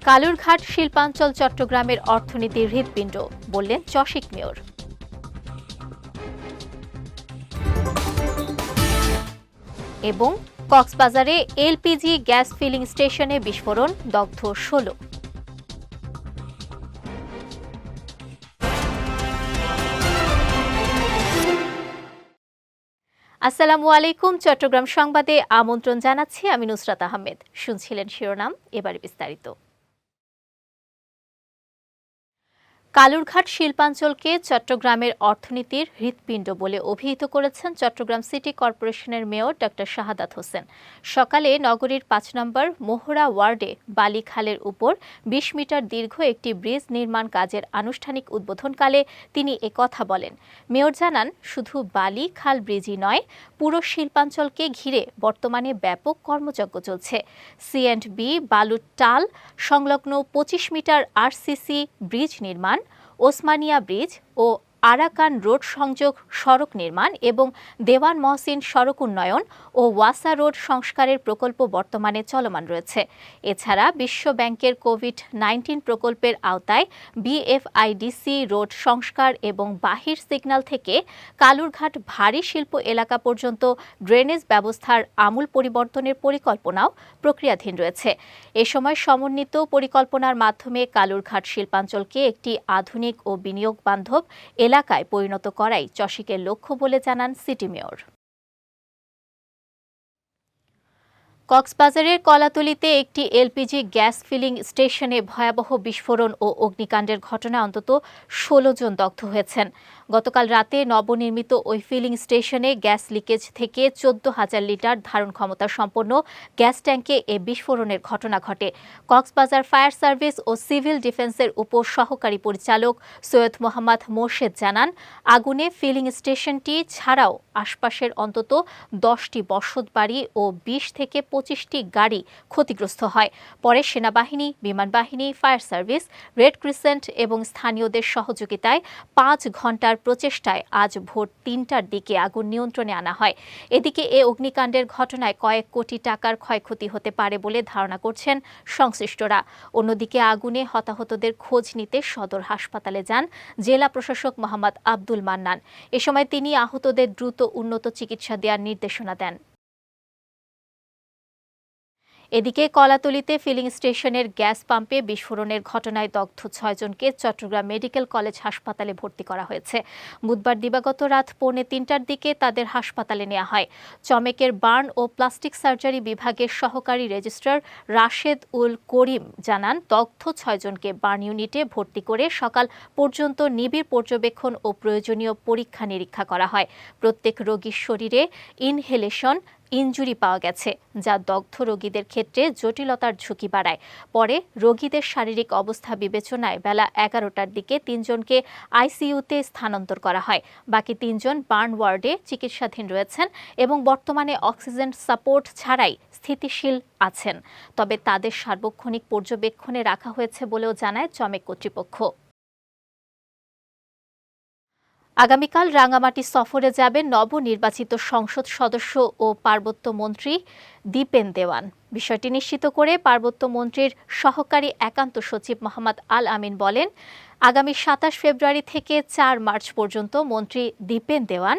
কালুরঘাট শিল্পাঞ্চল চট্টগ্রামের অর্থনীতির হৃৎপিণ্ড বললেন চসিক মেয়র। এবং কক্সবাজারে এলপিজি গ্যাস ফিলিং স্টেশনে বিস্ফোরণ, দগ্ধ ১৬। আসসালামু আলাইকুম। চট্টগ্রাম সংবাদে আমন্ত্রণ জানাচ্ছি আমি নুসরাত আহমেদ। শুনছিলেন শিরোনাম, এবারে বিস্তারিত। কালুরঘাট শিল্পাঞ্চলকে চট্টগ্রামের অর্থনীতির হৃৎপিণ্ড বলে অভিহিত করেছেন চট্টগ্রাম সিটি কর্পোরেশনের মেয়র ড শাহাদাত হোসেন। সকালে নগরীর ৫ নম্বর মোহরা ওয়ার্ডে বালি খালের উপর ২০ মিটার দীর্ঘ একটি ব্রিজ নির্মাণ কাজের আনুষ্ঠানিক উদ্বোধনকালে তিনি কথা বলেন। মেয়র জানান, শুধু বালি খাল ব্রিজই নয়, পুরো শিল্পাঞ্চলকে ঘিরে বর্তমানে ব্যাপক কর্মযজ্ঞ চলছে। সি&বি বালুর টাল সংলগ্ন ২৫ মিটার আরসিসি ব্রিজ নির্মাণ, ওসমানিয়া ব্রিজ ও আরাকান রোড সংযোগ সড়ক নির্মাণ এবং দেওয়ান মহসিন সড়ক উন্নয়ন ও ওয়াসা রোড সংস্কারের প্রকল্প বর্তমানে চলমান রয়েছে। এছাড়া বিশ্ব ব্যাংকের কোভিড-১৯ প্রকল্পের আওতায় বিএফআইডিসি রোড সংস্কার এবং বাহির সিগন্যাল থেকে কালুরঘাট ভারী শিল্প এলাকা পর্যন্ত ড্রেনেজ ব্যবস্থার আমূল পরিবর্তনের পরিকল্পনাও প্রক্রিয়াধীন রয়েছে। এ সময় সমন্বিত পরিকল্পনার মাধ্যমে কালুরঘাট শিল্পাঞ্চলকে একটি আধুনিক ও বিনিয়োগ বান্ধব এলাকায় পরিণত করাই চসিকের লক্ষ্য বলে জানান সিটি মেয়র। কক্সবাজারের কলাতলীতে একটি এলপিজি গ্যাস ফিলিং স্টেশনে ভয়াবহ বিস্ফোরণ ও অগ্নিকাণ্ডের ঘটনায় অন্তত ১৬ জন দগ্ধ হয়েছেন। গতকাল রাতে নবনির্মিত ওই ফিলিং স্টেশনে গ্যাস লিকেজ থেকে ১৪,০০০ লিটার ধারণ ক্ষমতা সম্পন্ন গ্যাস ট্যাঙ্কে এ বিস্ফোরণের ঘটনা ঘটে। কক্সবাজার ফায়ার সার্ভিস ও সিভিল ডিফেন্সের উপ সহকারী পরিচালক সৈয়দ মোহাম্মদ মোর্শেদ জানান, আগুনে ফিলিং স্টেশনটি ছাড়াও আশপাশের অন্তত ১০টি বসতবাড়ি ও ২০ থেকে ২৫টি গাড়ি ক্ষতিগ্রস্ত হয়। পরে সেনাবাহিনী, বিমান বাহিনী, ফায়ার সার্ভিস, রেড ক্রিসেন্ট এবং স্থানীয়দের সহযোগিতায় ৫ ঘণ্টার প্রচেষ্টায় আজ ভোর ৩টার দিকে আগুন নিয়ন্ত্রণে আনা হয়। এদিকে এ অগ্নিকাণ্ডের ঘটনায় কয়েক কোটি টাকার ক্ষয়ক্ষতি হতে পারে বলে ধারণা করছেন সংশ্লিষ্টরা। অন্যদিকে আগুনে হতাহতদের খোঁজ নিতে সদর হাসপাতালে যান জেলা প্রশাসক মোহাম্মদ আব্দুল মান্নান। এ সময় তিনি আহতদের দ্রুত উন্নত চিকিৎসা দেওয়ার নির্দেশনা দেন। এদিকে কলাতলীতে ফিলিং স্টেশনের গ্যাস পাম্পে বিস্ফোরণের ঘটনায় দগ্ধ ৬ জনকে চট্টগ্রাম মেডিকেল কলেজ হাসপাতালে ভর্তি করা হয়েছে। বুধবার দিবাগত রাত ২:৩০টার দিকে তাদের হাসপাতালে নেওয়া হয়। চমেকের বার্ন ও প্লাস্টিক সার্জারি বিভাগের সহকারী রেজিস্ট্রার রাশেদ উল করিম জানান, দগ্ধ ৬ জনকে বার্ন ইউনিটে ভর্তি করে সকাল পর্যন্ত নিবিড় পর্যবেক্ষণ ও প্রয়োজনীয় পরীক্ষা নিরীক্ষা করা হয়। প্রত্যেক রোগীর শরীরে ইনহেলেশন ইনজুরি পাওয়া গেছে, যা দগ্ধ রোগীদের ক্ষেত্রে জটিলতার ঝুঁকি বাড়ায়। পরে রোগীদের শারীরিক অবস্থা বিবেচনায় বেলা ১১টার দিকে ৩ জনকে আইসিইউতে স্থানান্তর করা হয়। বাকি ৩ জন বার্ন ওয়ার্ডে চিকিৎসাধীন রয়েছেন এবং বর্তমানে অক্সিজেন সাপোর্ট ছাড়াই স্থিতিশীল আছেন। তবে তাদের সার্বক্ষণিক পর্যবেক্ষণে রাখা হয়েছে বলেও জানায় চমেক কর্তৃপক্ষ। আগামীকাল রাঙামাটি সফরে যাবেন নবনির্বাচিত সংসদ সদস্য ও পার্বত্য মন্ত্রী দীপেন দেওয়ান। বিষয়টি নিশ্চিত করে পার্বত্য মন্ত্রীর সহকারী একান্ত সচিব মোহাম্মদ আল আমিন বলেন, আগামী ২৭ ফেব্রুয়ারি থেকে ৪ মার্চ পর্যন্ত মন্ত্রী দীপেন দেওয়ান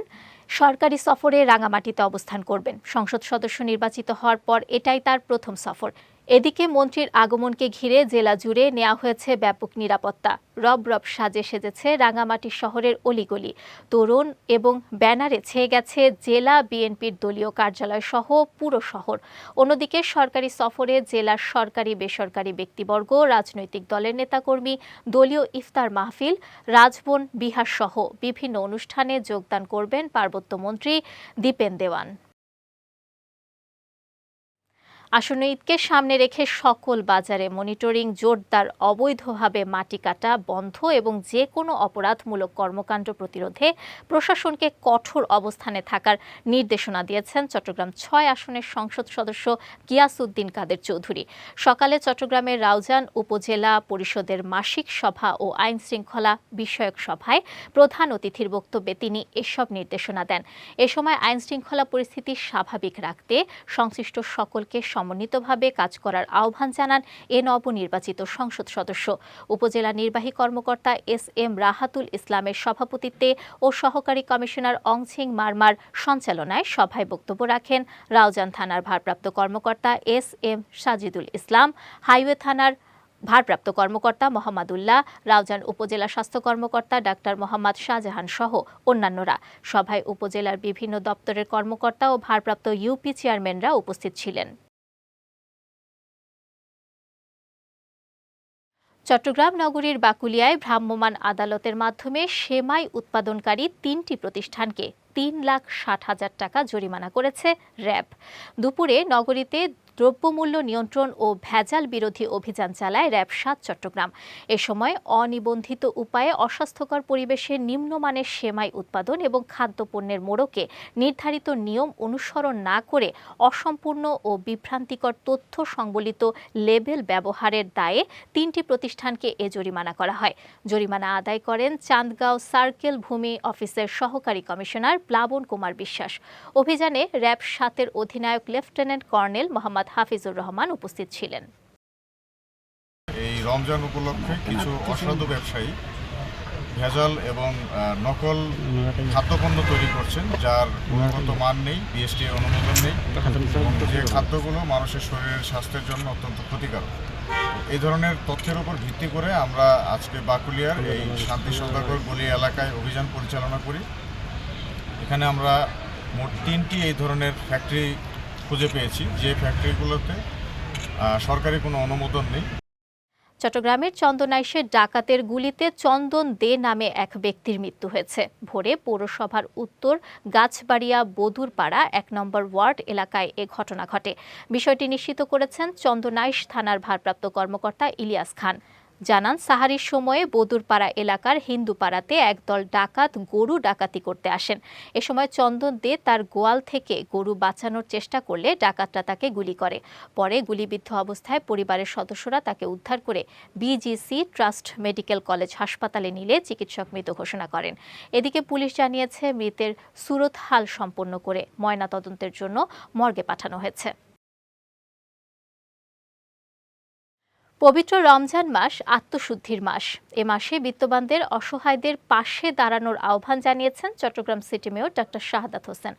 সরকারি সফরে রাঙামাটিতে অবস্থান করবেন। সংসদ সদস্য নির্বাচিত হওয়ার পর এটাই তার প্রথম সফর। এদিকে মন্ত্রীর আগমনকে ঘিরে জেলা জুড়ে নেওয়া হয়েছে ব্যাপক নিরাপত্তা। রব রব সাজে সেজেছে রাঙামাটি শহরের অলিগলি, তোরণ এবং ব্যানারে ছেয়ে গেছে জেলা বিএনপির দলীয় কার্যালয় সহ পুরো শহর। অন্যদিকে সরকারি সফরে জেলার সরকারি বেসরকারি ব্যক্তিবর্গ, রাজনৈতিক দলের নেতাকর্মী, দলীয় ইফতার মাহফিল, রাজবন বিহার সহ বিভিন্ন অনুষ্ঠানে যোগদান করবেন পার্বত্য মন্ত্রী দীপেন দেওয়ান। আসন্ন ঈদকে সামনে রেখে সকল বাজারে মনিটরিং জোরদার, অবৈধভাবে মাটি কাটা বন্ধ এবং যে কোনো অপরাধমূলক কর্মকাণ্ড প্রতিরোধে প্রশাসনকে কঠোর অবস্থানে থাকার নির্দেশনা দিয়েছেন চট্টগ্রাম ৬ আসনের সংসদ সদস্য গিয়াসউদ্দিন কাদের চৌধুরী। সকালে চট্টগ্রামের রাউজান উপজেলা পরিষদের মাসিক সভা ও আইন শৃঙ্খলা বিষয়ক সভায় প্রধান অতিথির বক্তব্যে তিনি এসব নির্দেশনা দেন। এ সময় আইন শৃঙ্খলা পরিস্থিতি স্বাভাবিক রাখতে সংশ্লিষ্ট সকলকে সমন্বিতভাবে কাজ করার আহ্বান জানান এ নবনির্বাচিত সংসদ সদস্য। উপজেলা নির্বাহী কর্মকর্তা SM রাহাতুল ইসলামের সভাপতিত্বে ও সহকারী কমিশনার অংছিং মারমার সঞ্চালনায় সভায় বক্তব্য রাখেন রাউজান থানার ভারপ্রাপ্ত কর্মকর্তা SM সাজিদুল ইসলাম, হাইওয়ে থানার ভারপ্রাপ্ত কর্মকর্তা মোহাম্মদুল্লাহ, রাউজান উপজেলা স্বাস্থ্য কর্মকর্তা ডাক্তার মোহাম্মদ শাহজাহান সহ অন্যান্যরা। সভায় উপজেলার বিভিন্ন দপ্তরের কর্মকর্তা ও ভারপ্রাপ্ত ইউপি চেয়ারম্যানরা উপস্থিত ছিলেন। চট্টগ্রাম নগরীর বাকুলিয়ায় ভ্রাম্যমাণ আদালতের মাধ্যমে সেমাই উৎপাদনকারী 3টি প্রতিষ্ঠানকে 3,60,000 টাকা জরিমানা করেছে র্যাব। দুপুরে নগরীতে দ্রব্যমূল্য নিয়ন্ত্রণ ও ভেজাল বিরোধী অভিযান চালায় র্যাব ৭ চট্টগ্রাম। এ সময় অনিবন্ধিত উপায়ে অস্বাস্থ্যকর পরিবেশে নিম্নমানের সেমাই উৎপাদন এবং খাদ্যপণ্যের মোড়কে নির্ধারিত নিয়ম অনুসরণ না করে অসম্পূর্ণ ও বিভ্রান্তিকর তথ্য সংবলিত লেবেল ব্যবহারের দায়ে 3টি প্রতিষ্ঠানকে এ জরিমানা করা হয়। জরিমানা আদায় করেন চান্দগাঁও সার্কেল ভূমি অফিসের সহকারী কমিশনার প্লাবন কুমার বিশ্বাস। অভিযানে র্যাব ৭-এর অধিনায়ক লেফটেন্যান্ট কর্নেল মোহাম্মদ হাফিজুর রহমান উপস্থিত ছিলেন। এই রমজান উপলক্ষে কিছু অসাধু ব্যবসায়ী ভেজাল এবং নকল খাদ্যপণ্য তৈরি করছেন, যার গুণগত মান নেই, BST অনুমোদন নেই, এবং যে খাদ্যগুলো মানুষের শরীরের স্বাস্থ্যের জন্য অত্যন্ত ক্ষতিকারক। এই ধরনের তথ্যের উপর ভিত্তি করে আমরা আজকে বাকুলিয়ার এই শান্তি সৌদাগর গলি এলাকায় অভিযান পরিচালনা করি। এখানে আমরা মোট 3টি এই ধরনের ফ্যাক্টরি খুঁজে পেয়েছি, যে ফ্যাক্টরিগুলোতে সরকারি কোনো অনুমোদন নেই। চট্টগ্রামের চন্দনাইশে ডাকাতের গুলিতে চন্দন দে নামে এক ব্যক্তির মৃত্যু হয়েছে। ভোরে পৌরসভার উত্তর গাছবাড়িয়া বদুরপাড়া 1 নম্বর ওয়ার্ড এলাকায় এ ঘটনা ঘটে। বিষয়টি নিশ্চিত করেছেন চন্দনাইশ থানার ভারপ্রাপ্ত কর্মকর্তা ইলিয়াস খান। জানান, সাহারির সময়ে বদুরপাড়া এলাকার হিন্দুপাড়াতে একদল ডাকাত গরু ডাকাতি করতে আসেন। এ সময় চন্দন দে তার গোয়াল থেকে গরু বাঁচানোর চেষ্টা করলে ডাকাতরা তাকে গুলি করে। পরে গুলিবিদ্ধ অবস্থায় পরিবারের সদস্যরা তাকে উদ্ধার করে BGC ট্রাস্ট মেডিকেল কলেজ হাসপাতালে নিলে চিকিৎসক মৃত ঘোষণা করেন। এদিকে পুলিশ জানিয়েছে, মৃতের সুরত হাল সম্পন্ন করে ময়নাতদন্তের জন্য মর্গে পাঠানো হয়েছে। পবিত্র রমজান মাস আত্মশুদ্ধির মাস। এ মাসে বিত্তবানদের অসহায়দের পাশে দাঁড়ানোর আহ্বান জানিয়েছেন Chittagong city mayor doctor Shahadat Hossain.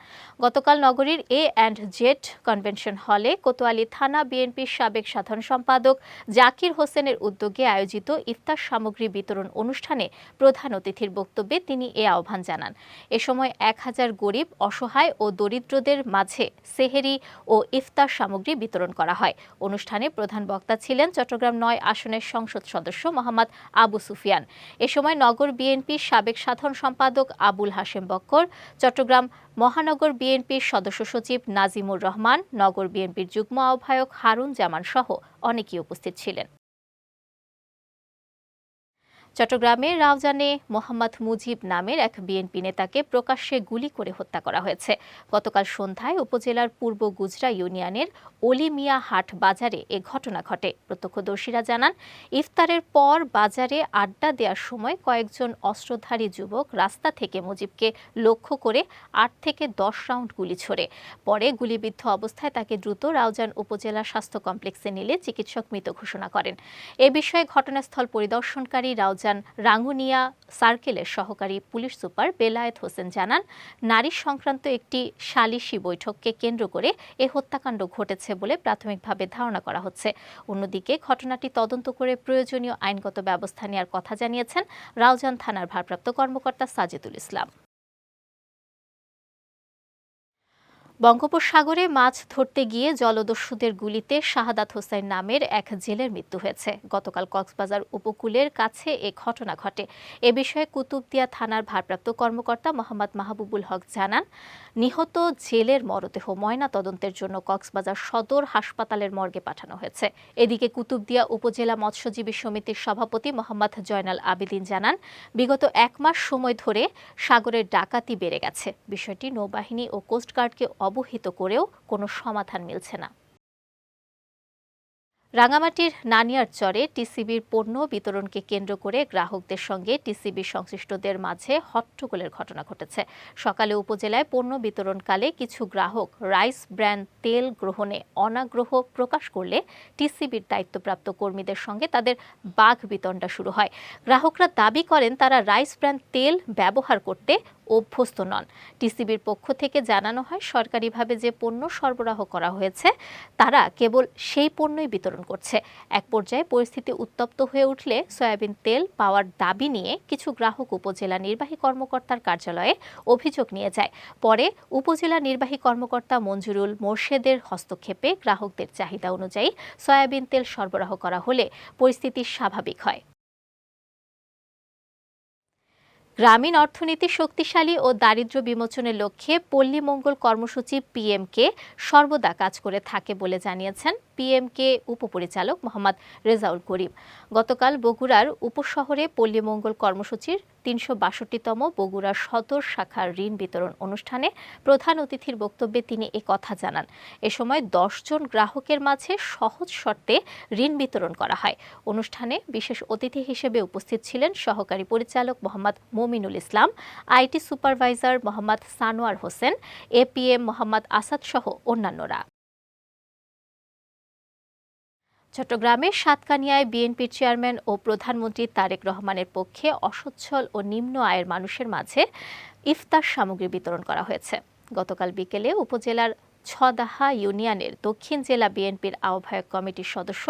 গতকাল নগরীর A&Z কনভেনশন হলে কোতোয়ালি থানা বিএনপির সাবেক সাধারণ সম্পাদক জাকির হোসেনের উদ্যোগে আয়োজিত ইফতার সামগ্রী বিতরণ অনুষ্ঠানে প্রধান অতিথির বক্তব্যে তিনি এ আহ্বান জানান। এ সময় 1000 গরিব, অসহায় ও দরিদ্রদের মাঝে সেহেরি ও ইফতার সামগ্রী বিতরণ করা হয়। অনুষ্ঠানে প্রধান বক্তা ছিলেন চট্টগ্রাম 9 আসনের সংসদ সদস্য মোহাম্মদ আবু সুফিয়ান। এ সময় নগর বিএনপির সাবেক সাধারণ সম্পাদক আবুল হাশেম বক্কর, চট্টগ্রাম মহানগর বিএনপির সদস্য সচিব নাজিমুর রহমান, নগর বিএনপির যুগ্ম আহ্বায়ক হারুন জামান সহ অনেকেই উপস্থিত ছিলেন। চট্টগ্রামের রাউজানে মোহাম্মদ মুজিব নামের এক বিএনপি নেতাকে প্রকাশ্যে গুলি করে হত্যা করা হয়েছে। গতকাল সন্ধ্যায় উপজেলার পূর্ব গুজরা ইউনিয়নের অলিমিয়া হাট বাজারে এ ঘটনা ঘটে। প্রত্যক্ষদর্শীরা জানান, ইফতারের পর বাজারে আড্ডা দেওয়ার সময় কয়েকজন অস্ত্রধারী যুবক রাস্তা থেকে মুজিবকে লক্ষ্য করে 8 থেকে 10 রাউন্ড গুলি ছোড়ে। পরে গুলিবিদ্ধ অবস্থায় তাকে দ্রুত রাউজান উপজেলা স্বাস্থ্য কমপ্লেক্সে নিলে চিকিৎসক মৃত ঘোষণা করেন। এ বিষয়ে ঘটনাস্থল পরিদর্শনকারী রাউজান রাঙ্গুনিয়া সার্কেলের সহকারী পুলিশ সুপার বেলায়েত হোসেন জানান, নারী সংক্রান্ত একটি সালিশি বৈঠককে কেন্দ্র করে এ হত্যাকাণ্ড ঘটেছে বলে প্রাথমিকভাবে ধারণা করা হচ্ছে। অন্যদিকে ঘটনাটি তদন্ত করে প্রয়োজনীয় আইনগত ব্যবস্থা নেওয়ার কথা জানিয়েছেন রাউজান থানার ভারপ্রাপ্ত কর্মকর্তা সাজিদুল ইসলাম। বঙ্গোপসাগরে মাছ ধরতে গিয়ে জলদস্যুদের গুলিতে শাহাদাত হোসেন নামের এক জেলের মৃত্যু হয়েছে। গতকাল কক্সবাজার উপকূলের কাছে এ ঘটনা ঘটে। এ বিষয়ে কুতুবদিয়া থানার ভারপ্রাপ্ত কর্মকর্তা মোহাম্মদ মাহবুবুল হক জানান, নিহত জেলের মরদেহ ময়না তদন্তের জন্য কক্সবাজার সদর হাসপাতালের মর্গে পাঠানো হয়েছে। এদিকে কুতুবদিয়া উপজেলা মৎস্যজীবী সমিতির সভাপতি মোহাম্মদ জয়নাল আবেদিন জানান, বিগত 1 মাস সময় ধরে সাগরের ডাকাতি বেড়ে গেছে। বিষয়টি নৌবাহিনী ও কোস্টগার্ডকে অবহিত করেও কোনো সমাধান মিলছে না। রাঙামাটির নানিয়ারচরে টিসিবির পণ্য বিতরণকে কেন্দ্র করে গ্রাহকদের সঙ্গে টিসিবির সংশ্লিষ্টদের মাঝে হট্টগোলের ঘটনা ঘটেছে। সকালে উপজেলায় পণ্য বিতরণকালে কিছু গ্রাহক রাইস ব্র্যান্ড তেল গ্রহণে অনাগ্রহ প্রকাশ করলে টিসিবির দায়িত্বপ্রাপ্ত কর্মীদের সঙ্গে তাদের বাকবিতণ্ডা শুরু হয়। গ্রাহকরা দাবি করেন তারা রাইস ব্র্যান্ড তেল ব্যবহার করতে অভ্যস্ত নন। টিসিবির পক্ষ থেকে জানানো হয় সরকারিভাবে যে পণ্য সরবরাহ করা হয়েছে তারা কেবল সেই পণ্যই বিতরণ করছে। এক পর্যায়ে পরিস্থিতি উত্তপ্ত হয়ে উঠলে সয়াবিন তেল পাওয়ার দাবি নিয়ে কিছু গ্রাহক উপজেলা নির্বাহী কর্মকর্তার কার্যালয়ে অভিযোগ নিয়ে যায়। পরে উপজেলা নির্বাহী কর্মকর্তা মঞ্জুরুল মোর্শেদের হস্তক্ষেপে গ্রাহকদের চাহিদা অনুযায়ী সয়াবিন তেল সরবরাহ করা হলে পরিস্থিতি স্বাভাবিক হয়। গ্রামীণ অর্থনীতি শক্তিশালী ও দারিদ্র্য বিমোচনের লক্ষ্যে পল্লী মঙ্গল কর্মসূচি পিএমকে সর্বদা কাজ করে থাকে বলে জানিয়েছেন পিএমকে উপপরিচালক মোহাম্মদ রেজাউল করিম। গতকাল বগুড়ার উপশহরে পল্লী মঙ্গল কর্মসূচির ৩৬২তম বগুড়া সদর শাখার ঋণ বিতরণ অনুষ্ঠানে প্রধান অতিথির বক্তব্যে তিনি একথা জানান। এ সময় ১০ জন গ্রাহকের মাঝে সহজ শর্তে ঋণ বিতরণ করা হয়। অনুষ্ঠানে বিশেষ অতিথি হিসেবে উপস্থিত ছিলেন সহকারী পরিচালক Mohammad Mominul Islam, IT supervisor Mohammad Sanowar Hossain, APM Mohammad Asad সহ অন্যান্যরা। চট্টগ্রামের সাতকানিয়ায় বিএনপির চেয়ারম্যান ও প্রধানমন্ত্রী তারেক রহমানের পক্ষে অসচ্ছল ও নিম্ন আয়ের মানুষের মাঝে ইফতার সামগ্রী বিতরণ করা হয়েছে। গতকাল বিকেলে উপজেলার ছদাহা ইউনিয়নের দক্ষিণ জেলা বিএনপির আহ্বায়ক কমিটির সদস্য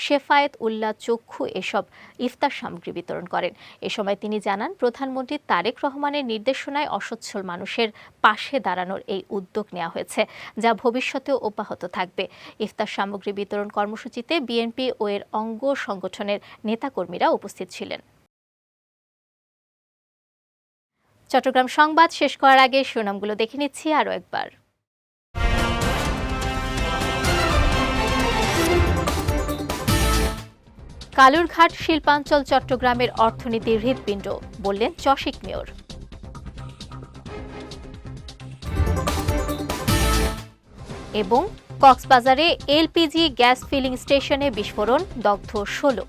শেফায়েত উল্লাহ চক্ষু এসব ইফতার সামগ্রী বিতরণ করেন। এ সময় তিনি জানান, প্রধানমন্ত্রী তারেক রহমানের নির্দেশনায় অসচ্ছল মানুষের পাশে দাঁড়ানোর এই উদ্যোগ নেওয়া হয়েছে, যা ভবিষ্যতেও অব্যাহত থাকবে। ইফতার সামগ্রী বিতরণ কর্মসূচিতে বিএনপি ও এর অঙ্গ সংগঠনের নেতাকর্মীরা উপস্থিত ছিলেন। চট্টগ্রাম সংবাদ শেষ করার আগে শিরোনামগুলো দেখে নিচ্ছি আরও একবার। কালুরঘাট শিল্পাঞ্চল চট্টগ্রামের অর্থনীতির হৃৎপিণ্ড বললেন চসিক মেয়র। এবং কক্সবাজারে এলপিজি গ্যাস ফিলিং স্টেশনে বিস্ফোরণ, দগ্ধ ১৬।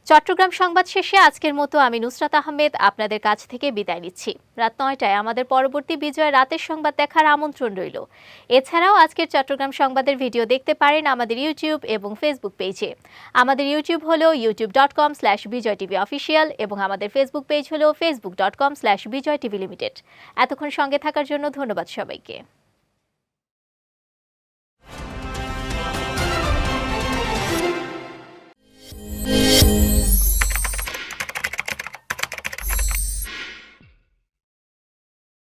চট্টগ্রাম সংবাদ শেষে আজকের মতো আমি নুসরাত আহমেদ আপনাদের কাছ থেকে বিদায় নিচ্ছি। রাত ৯টায় আমাদের পরবর্তী বিজয় রাতের সংবাদ দেখার আমন্ত্রণ রইল। এছাড়াও আজকের চট্টগ্রাম সংবাদের ভিডিও দেখতে পারেন আমাদের ইউটিউব এবং ফেসবুক পেজে। আমাদের ইউটিউব হলো youtube.com/বিজয়টিভিঅফিশিয়াল এবং আমাদের ফেসবুক পেজ হলো facebook.com/বিজয়টিভিলিমিটেড। এতক্ষণ সঙ্গে থাকার জন্য ধন্যবাদ সবাইকে।